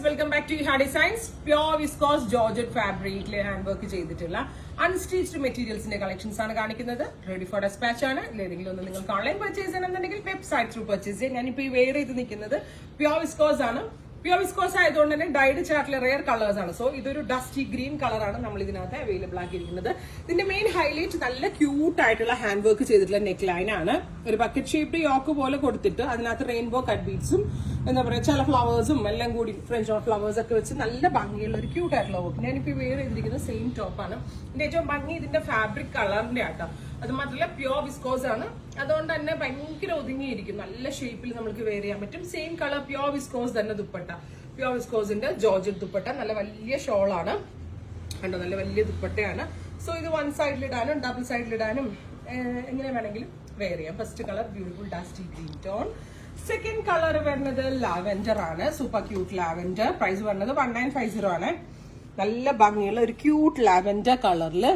Welcome back to Ha designs. Pure viscose georgette ഫാബ്രിക്കിലെ hand work ചെയ്തിട്ടുള്ള unstitched മെറ്റീരിയൽസിന്റെ collections ആണ് കാണിക്കുന്നത്. റെഡി ഫോർ ഡെസ്പാച്ച് ആണ്. ഏതെങ്കിലും ഒന്ന് നിങ്ങൾക്ക് ഓൺലൈൻ പർച്ചേസ് ചെയ്യണമെന്നുണ്ടെങ്കിൽ വെബ്സൈറ്റ് ത്രൂ പർച്ചേസ് ചെയ്യാം. ഞാനിപ്പോൾ ഈ വെയർ ചെയ്ത് നിൽക്കുന്നത് പ്യോർ വിസ്കോസ് ആണ്. പ്യോർ വിസ്കോസ് ആയതുകൊണ്ട് തന്നെ ഡൈഡ് ചാർട്ടിലെ റെയർ കളേഴ്സ് ആണ്. സോ ഇതൊരു ഡസ്റ്റി ഗ്രീൻ കളറാണ് നമ്മൾ ഇതിനകത്ത് അവൈലബിൾ ആക്കിയിരിക്കുന്നത്. ഇതിന്റെ മെയിൻ ഹൈലൈറ്റ് നല്ല ക്യൂട്ട് ആയിട്ടുള്ള ഹാൻഡ് വർക്ക് ചെയ്തിട്ടുള്ള നെക്ക് ലൈൻ ആണ്. ഒരു ബക്കറ്റ് ഷേപ്ഡ് യോക്ക് പോലെ കൊടുത്തിട്ട് അതിനകത്ത് റെയിൻബോ കട്ട് ബീഡ്സും എന്താ പറയുക ചില ഫ്ലവേഴ്സും എല്ലാം കൂടി ഫ്രഞ്ച് ഓഫ് ഫ്ലവേഴ്സ് ഒക്കെ വെച്ച് നല്ല ഭംഗിയുള്ള ഒരു ക്യൂട്ട് ആയിട്ടുള്ള വർക്ക്. ഞാനിപ്പോൾ വെയർ ചെയ്തിരിക്കുന്നത് സെയിം ടോപ്പാണ്. ഇതിന്റെ ഏറ്റവും ഭംഗി ഇതിന്റെ ഫാബ്രിക് കളറിന്റെ ആട്ടോ. അത് മാത്രമല്ല പ്യോർ വിസ്കോസ് ആണ്. അതുകൊണ്ട് തന്നെ ഭയങ്കര ഒതുങ്ങിയിരിക്കും. നല്ല ഷേപ്പിൽ നമുക്ക് വെയർ ചെയ്യാൻ പറ്റും. സെയിം കളർ പ്യോർ വിസ്കോസ് തന്നെ ദുപ്പട്ട. പ്യോർ വിസ്കോസിന്റെ ജോർജറ്റ് ദുപ്പട്ട. നല്ല വലിയ ഷോളാണ് കണ്ടോ, നല്ല വലിയ ദുപ്പട്ടയാണ്. സോ ഇത് വൺ സൈഡിലിടാനും ഡബിൾ സൈഡിലിടാനും എങ്ങനെ വേണമെങ്കിലും വെയർ ചെയ്യാം. First colour beautiful dusty green tone. Second colour വരുന്നത് ലാവെൻഡർ ആണ്. Super cute lavender. പ്രൈസ് വരുന്നത് 1950 ആണ്. നല്ല ഭംഗിയുള്ള ഒരു ക്യൂട്ട് ലാവെൻഡർ കളറില്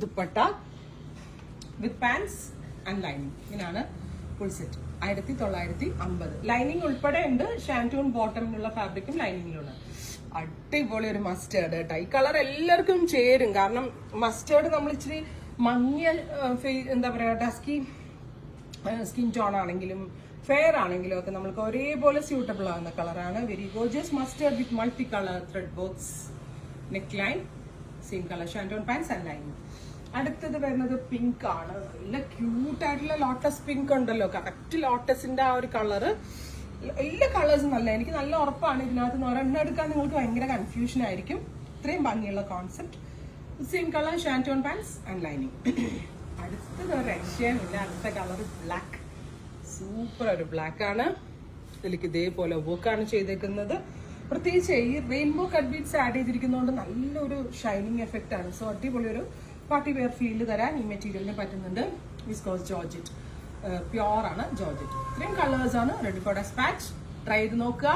ദുപ്പട്ട വിത്ത് പാൻസ് ആൻഡ് ലൈനിങ്. ഇങ്ങനെയാണ് ഫുൾ സെറ്റ്. 1950. ലൈനിങ് ഉൾപ്പെടെ ഉണ്ട്. ഷാൻറ്റൂൺ ബോട്ടമിനുള്ള ഫാബ്രിക്കും ലൈനിങ്ങിലുള്ള അടിപൊളി ഒരു മസ്റ്റേർഡ് കേട്ടോ. ഈ കളർ എല്ലാവർക്കും ചേരും. കാരണം മസ്റ്റേർഡ് നമ്മൾ ഇച്ചിരി മങ്ങിയ എന്താ പറയാ ഡസ്കി സ്കിൻ ടോൺ ആണെങ്കിലും ഫെയർ ആണെങ്കിലും ഒക്കെ നമുക്ക് ഒരേപോലെ സ്യൂട്ടബിൾ ആവുന്ന കളറാണ്. Very gorgeous mustard with multi colour thread box neck line. Same colour shantoon pants and line. അടുത്തത് വരുന്നത് പിങ്ക് ആണ്. നല്ല ക്യൂട്ട് ആയിട്ടുള്ള ലോട്ടസ് പിങ്ക് ഉണ്ടല്ലോ, കറക്റ്റ് ലോട്ടസിന്റെ ആ ഒരു കളറ്. എല്ലാ കളേഴ്സും നല്ല, എനിക്ക് നല്ല ഉറപ്പാണ് ഇതിനകത്ത് ഒരെണ്ണം എടുക്കാൻ നിങ്ങൾക്ക് ഭയങ്കര കൺഫ്യൂഷൻ ആയിരിക്കും. ഇത്രയും ഭംഗിയുള്ള concept. Same colour shantoon pants and lining. അടുത്തത് ഒരു രക്ഷയുമില്ല. അടുത്ത കളർ ബ്ലാക്ക്. സൂപ്പർ ഒരു ബ്ലാക്ക് ആണ്. ഇതിലേക്ക് ഇതേപോലെ വർക്കാണ് ചെയ്തേക്കുന്നത്. പ്രത്യേകിച്ച് ഈ റെയിൻബോ കട്ട് ബീഡ്സ് ആഡ് ചെയ്തിരിക്കുന്നതുകൊണ്ട് നല്ലൊരു ഷൈനിങ് എഫക്റ്റ് ആണ്. സോ അടിപൊളി ഒരു പാർട്ടി വെയർ ഫീൽഡ് തരാൻ ഈ മെറ്റീരിയലിന് പറ്റുന്നുണ്ട്. വിസ്കോസ് ജോർജറ്റ് പ്യോർ ആണ് ജോർജറ്റ്. ഇത്രയും കളേഴ്സ് ആണ്. Ready for despatch. ട്രൈ ചെയ്ത് നോക്കുക.